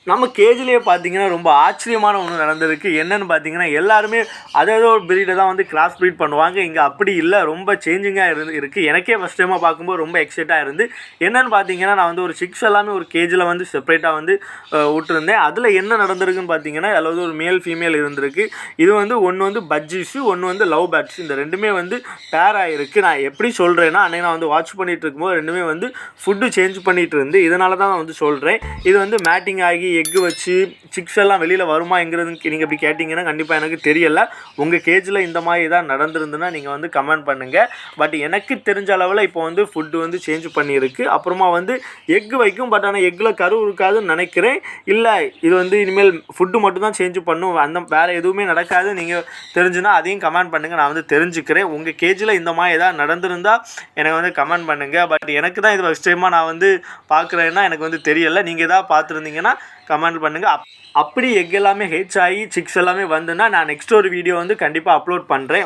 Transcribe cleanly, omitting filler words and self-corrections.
நம்ம கேஜிலேயே பார்த்தீங்கன்னா ரொம்ப ஆச்சரியமான ஒன்று நடந்திருக்கு. என்னென்னு பார்த்தீங்கன்னா எல்லாருமே அதேதோ ஒரு ப்ரீடை தான் வந்து கிராஸ் ப்ரீட் பண்ணுவாங்க. இங்கே அப்படி இல்லை, ரொம்ப சேஞ்சிங்காக இருக்குது. எனக்கே ஃபஸ்ட் டைமாக பார்க்கும்போது ரொம்ப எக்ஸைட்டாக இருந்து. என்னென்னு பார்த்தீங்கன்னா நான் வந்து ஒரு சிக்ஸ் எல்லாமே ஒரு கேஜில் வந்து செப்பரேட்டாக வந்து விட்டுருந்தேன். அதில் என்ன நடந்திருக்குன்னு பார்த்தீங்கன்னா அதாவது ஒரு மேல் ஃபீமேல் இருந்திருக்கு. இது வந்து ஒன்று வந்து பஜ்ஜீஸு, ஒன்று வந்து லவ் பேர்ட்ஸ். இந்த ரெண்டுமே வந்து பேர் ஆகிருக்கு. நான் எப்படி சொல்கிறேன்னா அன்றைக்கி நான் வந்து வாட்ச் பண்ணிகிட்டு இருக்கும்போது ரெண்டுமே வந்து ஃபுட்டு சேஞ்ச் பண்ணிகிட்டு இருந்து, இதனால தான் நான் வந்து சொல்கிறேன். இது வந்து மேட்டிங் ஆகி எக்கு வச்சு சிக்ஸ் எல்லாம் வெளியில் வருமாங்கிறது நீங்கள் இப்படி கேட்டிங்கன்னா கண்டிப்பாக எனக்கு தெரியலை. உங்கள் கேஜில் இந்த மாதிரி தான் நடந்திருந்துன்னா நீங்கள் வந்து கமெண்ட் பண்ணுங்கள். பட் எனக்கு தெரிஞ்ச அளவில் இப்போ வந்து ஃபுட்டு வந்து சேஞ்ச் பண்ணியிருக்கு. அப்புறமா வந்து எக்கு வைக்கும், பட் ஆனால் எக்கில் கரு இருக்காதுன்னு நினைக்கிறேன். இல்லை இது வந்து இனிமேல் ஃபுட்டு மட்டும் தான் சேஞ்ச் பண்ணும், அந்த வேறு எதுவுமே நடக்காது நீங்கள் தெரிஞ்சுன்னா அதையும் கமெண்ட் பண்ணுங்கள், நான் வந்து தெரிஞ்சுக்கிறேன். உங்கள் கேஜில் இந்த மாதிரி எதாவது நடந்திருந்தால் எனக்கு வந்து கமெண்ட் பண்ணுங்கள். பட் எனக்கு தான் இது ஃபஸ்ட் டைமாக நான் வந்து பார்க்குறேன்னா எனக்கு வந்து தெரியலை. நீங்கள் எதாவது பார்த்துருந்தீங்கன்னா கமெண்ட் பண்ணுங்கள். அப்படி எக் எல்லாமே ஹெச் ஆகி சிக்ஸ் எல்லாமே வந்துன்னா நான் நெக்ஸ்ட் ஒரு வீடியோ வந்து கண்டிப்பாக அப்லோட் பண்ணுறேன்.